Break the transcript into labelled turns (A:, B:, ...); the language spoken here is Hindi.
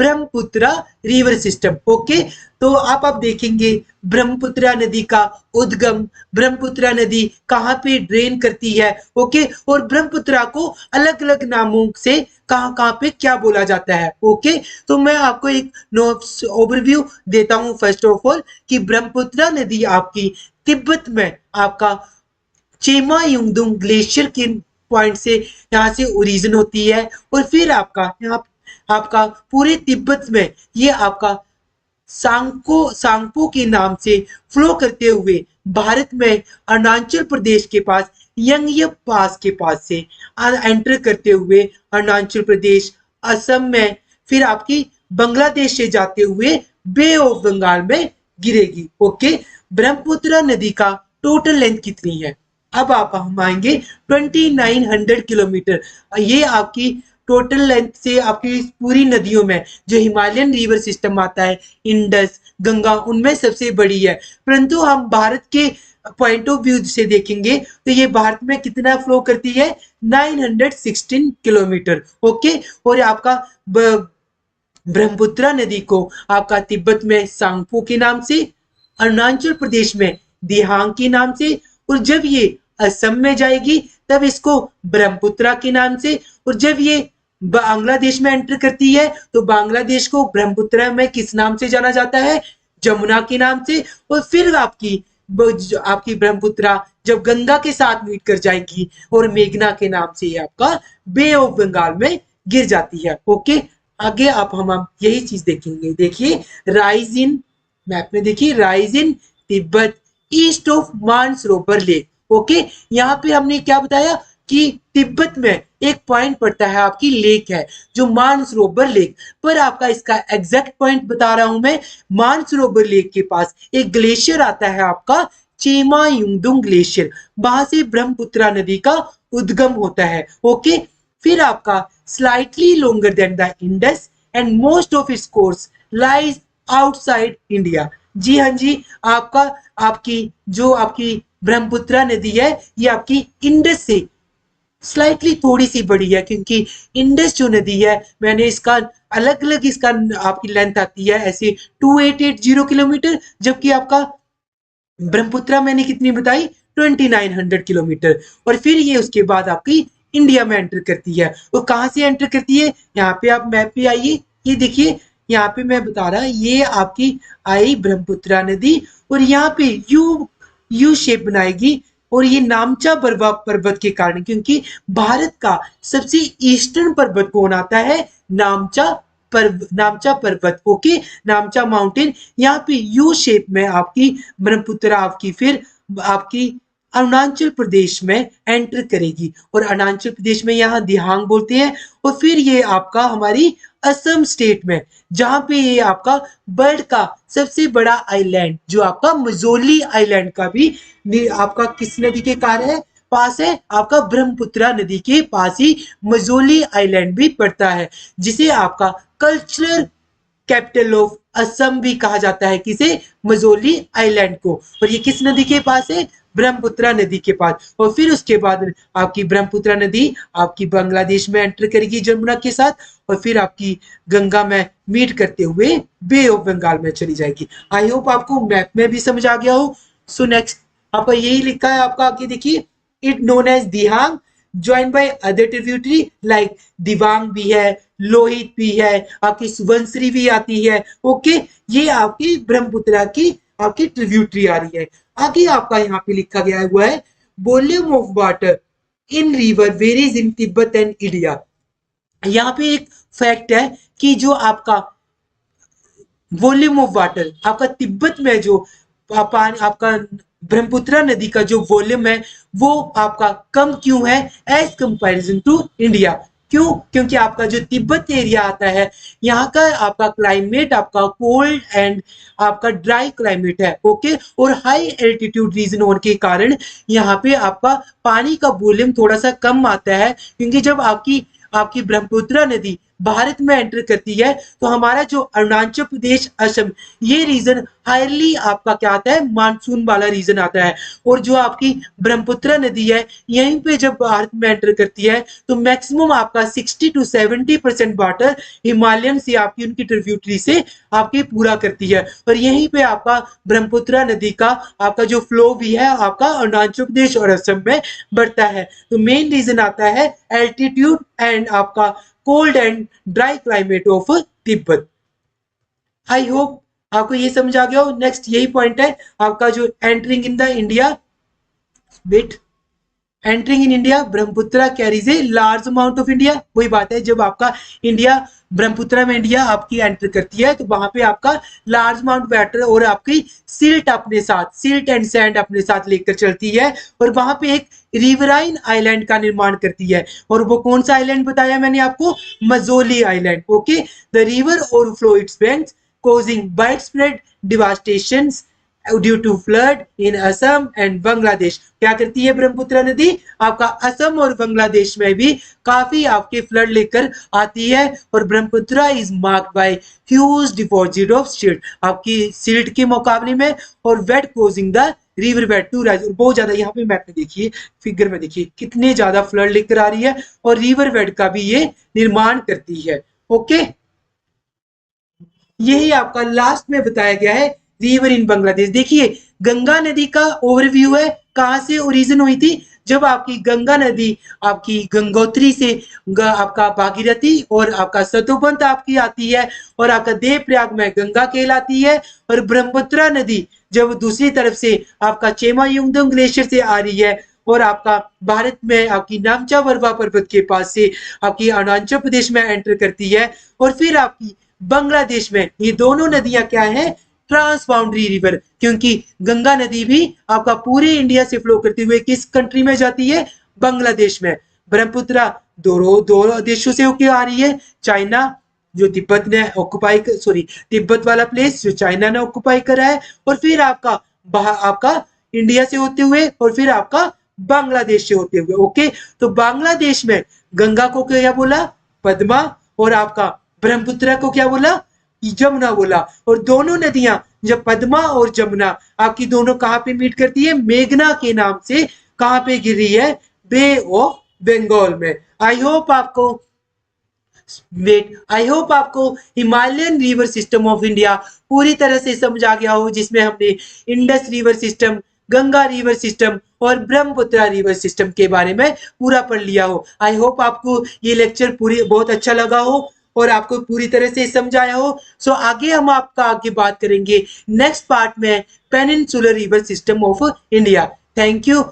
A: Brahmaputra river system. ओके, तो आप देखेंगे ब्रह्मपुत्रा नदी का उद्गम, ब्रह्मपुत्रा नदी कहाँ पे ड्रेन करती है। ओके, और ब्रह्मपुत्रा को अलग अलग नामों से कहाँ कहाँ पे क्या बोला जाता है। ओके, तो मैं आपको एक ओवरव्यू देता हूँ फर्स्ट ऑफ ऑल कि ब्रह्मपुत्रा नदी आपकी तिब्बत में आपका चेमा युंगदुंग ग्लेशियर के पॉइंट से यहाँ से ओरिजिन होती है, और फिर आपका पूरे तिब्बत में ये आपका सांगपो के नाम से फ्लो करते हुए भारत में अरुणाचल प्रदेश के पास यंगयप पास के पास से एंटर करते हुए अरुणाचल प्रदेश, असम में, फिर आपकी बांग्लादेश से जाते हुए बे ऑफ बंगाल में गिरेगी। ओके, ब्रह्मपुत्र नदी का टोटल लेंथ कितनी है? अब हम आएंगे 2900 किलोमीटर। ये आपकी टोटल लेंथ से आपकी पूरी नदियों में जो हिमालयन रिवर सिस्टम आता है, इंडस, गंगा, उनमें सबसे बड़ी है। परंतु हम भारत के पॉइंट ऑफ व्यू से देखेंगे तो ये भारत में कितना फ्लो करती है? 916 किलोमीटर। ओके, और आपका ब्रह्मपुत्रा नदी को आपका तिब्बत में सांगपो के नाम से, अरुणाचल प्रदेश में दिहांग के नाम से, और जब ये असम में जाएगी तब इसको ब्रह्मपुत्रा के नाम से, और जब ये बांग्लादेश में एंटर करती है तो बांग्लादेश को ब्रह्मपुत्रा में किस नाम से जाना जाता है? जमुना के नाम से। और फिर आपकी ब्रह्मपुत्रा जब गंगा के साथ मीट कर जाएगी और मेघना के नाम से आपका बे ऑफ बंगाल में गिर जाती है। ओके, आगे हम यही चीज देखेंगे। देखिए राइज इन मैप में, देखिए rise in Tibet east of Mansarovar lake. Okay, यहाँ पे हमने क्या बताया कि तिब्बत में एक पॉइंट पड़ता है, आपकी लेक है जो मानसरोवर लेक, पर आपका इसका एग्जैक्ट पॉइंट बता रहा हूं मैं। मानसरोवर लेक के पास एक ग्लेशियर आता है आपका चेमा युंगदुंग ग्लेशियर, वहां से ब्रह्मपुत्रा नदी का उद्गम होता है। ओके, फिर आपका slightly longer than the Indus and most of its course lies outside India. जी हाँ जी, आपकी ब्रह्मपुत्रा नदी है ये आपकी इंडस से स्लाइटली थोड़ी सी बड़ी है, क्योंकि इंडस जो नदी है मैंने इसका अलग अलग इसका आपकी लेंथ आती है ऐसे 2880 किलोमीटर, जबकि आपका ब्रह्मपुत्रा मैंने कितनी बताई? 2900 किलोमीटर। और फिर ये उसके बाद आपकी इंडिया में एंटर करती है। वो कहाँ से एंटर करती है? यहाँ पे आप मैप पे आइए, ये देखिए यहाँ पे मैं बता रहा, ये आपकी आई ब्रह्मपुत्रा नदी, और यहाँ पे यू शेप बनाएगी, और ये नामचा पर्वत के कारण, क्योंकि भारत का सबसे ईस्टर्न पर्वत कौन आता है? नामचा पर्वत। ओके, नामचा माउंटेन, यहाँ पे यू शेप में आपकी ब्रह्मपुत्रा फिर आपकी अरुणाचल प्रदेश में एंटर करेगी, और अरुणाचल प्रदेश में यहाँ दिहांग बोलते हैं, और फिर ये आपका हमारी असम स्टेट में, जहां पे ये आपका वर्ल्ड का सबसे बड़ा आइलैंड जो आपका मजोली आइलैंड का भी आपका किस नदी के पास है? आपका ब्रह्मपुत्रा नदी के पास ही मजोली आइलैंड भी पड़ता है, जिसे आपका कल्चरल कैपिटल ऑफ असम भी कहा जाता है। किसे? मजोली आइलैंड को। और ये किस नदी के पास है? ब्रह्मपुत्रा नदी के पास। और फिर उसके बाद आपकी ब्रह्मपुत्रा नदी आपकी बांग्लादेश में एंटर करेगी जमुना के साथ, और फिर आपकी गंगा में मीट करते हुए बे ऑफ बंगाल में चली जाएगी। आई होप आपको मैप में भी समझ आ गया हो। सो नेक्स्ट आपका यही लिखा है, आपका आगे देखिए, it known as Dihang join by other tributary like Dibang भी है, लोहित भी है, आपकी सुबनसिरी भी आती है। ओके, ये आपकी ब्रह्मपुत्रा की आपकी ट्रिब्यूटरी आ रही है। आगे आपका यहाँ पे लिखा गया हुआ है volume of water in river varies in Tibet and India. यहाँ पे एक फैक्ट है कि जो आपका वॉल्यूम ऑफ वाटर आपका तिब्बत में जो आपका ब्रह्मपुत्रा नदी का जो वॉल्यूम है वो आपका कम क्यों है एज कंपैरिजन टू इंडिया? क्यों? क्योंकि आपका जो तिब्बत एरिया आता है यहाँ का आपका क्लाइमेट आपका कोल्ड एंड आपका ड्राई क्लाइमेट है। ओके, और हाई एल्टीट्यूड रीजन होने के कारण यहाँ पे आपका पानी का वॉल्यूम थोड़ा सा कम आता है, क्योंकि जब आपकी ब्रह्मपुत्रा नदी भारत में एंटर करती है तो हमारा जो अरुणाचल प्रदेश, असम, ये रीजन हाईली आपका क्या आता है, मानसून वाला रीजन आता है। और जो आपकी ब्रह्मपुत्र नदी है यहीं पे जब भारत में एंटर करती है तो मैक्सिमम आपका 60 to 70% वाटर हिमालयन से आपकी उनकी ट्रिब्यूटरी से आपकी पूरा करती है। और यहीं पे आपका ब्रह्मपुत्र नदी का आपका जो फ्लो भी है आपका अरुणाचल प्रदेश और असम में बढ़ता है। तो मेन रीजन आता है एल्टीट्यूड एंड आपका cold and dry climate of Tibet. I hope आपको ये समझ आ गया हो। नेक्स्ट यही पॉइंट है आपका जो entering in the India with entering in India Brahmaputra carries a large amount of India. वही बात है, जब आपका इंडिया ब्रह्मपुत्र में इंडिया आपकी एंटर करती है तो वहां पे आपका लार्ज अमाउंट वाटर और आपकी सिल्ट अपने साथ, सिल्ट एंड सैंड अपने साथ लेकर चलती है और वहां पे एक रिवराइन आइलैंड का निर्माण करती है। और वो कौन सा आइलैंड बताया मैंने आपको, Majuli island. Okay, the river overflow its banks causing widespread devastations due to flood in Assam and Bangladesh. क्या करती है ब्रह्मपुत्र नदी, आपका असम और बांग्लादेश में भी काफी आपके फ्लड लेकर आती है। और Brahmaputra is marked by huge deposit of silt, आपकी सिल्ट के मुकाबले में, और wet closing the river bed to rise. बहुत ज्यादा यहाँ पे मैप में देखिए, फिगर में देखिए कितने ज्यादा फ्लड लेकर आ रही है और रिवर बेड का भी ये निर्माण करती है। ओके, यही आपका लास्ट में बताया गया है रिवर इन बांग्लादेश। देखिए गंगा नदी का ओवरव्यू है, कहां से ओरिजिन हुई थी, जब आपकी गंगा नदी आपकी गंगोत्री से आपका भागीरथी और आपका सतोबंत आपकी आती है और आपका देवप्रयाग में गंगा कहलाती है। और ब्रह्मपुत्र नदी जब दूसरी तरफ से आपका चेमायुंगदोंग ग्लेशियर से आ रही है और आपका भारत में आपकी नामचा वर्वा पर्वत के पास से आपकी अरुणाचल प्रदेश में एंटर करती है और फिर आपकी बांग्लादेश में, ये दोनों नदियां क्या है, ट्रांस बाउंड्री रिवर, क्योंकि गंगा नदी भी आपका पूरे इंडिया से फ्लो करते हुए किस कंट्री में जाती है, बांग्लादेश में। ब्रह्मपुत्र दो देशों से होकर आ रही है, चाइना जो तिब्बत ने ऑक्युपाई, तिब्बत वाला प्लेस जो चाइना ने ऑक्युपाई करा है, और फिर आपका इंडिया से होते हुए और फिर आपका बांग्लादेश से होते हुए। ओके, तो बांग्लादेश में गंगा को क्या बोला, पद्मा, और आपका ब्रह्मपुत्र को क्या बोला, जमुना बोला। और दोनों नदियां जब पद्मा और जमुना आपकी दोनों कहां पे मीट करती है, मेघना के नाम से कहां पे गिर रही है, बे ऑफ बंगाल में। आई होप आपको Himalayan river system of India पूरी तरह से समझ आ गया हो, जिसमें हमने Indus river system, Ganga river system और ब्रह्मपुत्र रिवर सिस्टम के बारे में पूरा पढ़ लिया हो। आई होप आपको ये लेक्चर पूरी बहुत अच्छा लगा हो और आपको पूरी तरह से समझाया हो। सो आगे हम आपका आगे बात करेंगे नेक्स्ट पार्ट में peninsular river system of India. Thank you.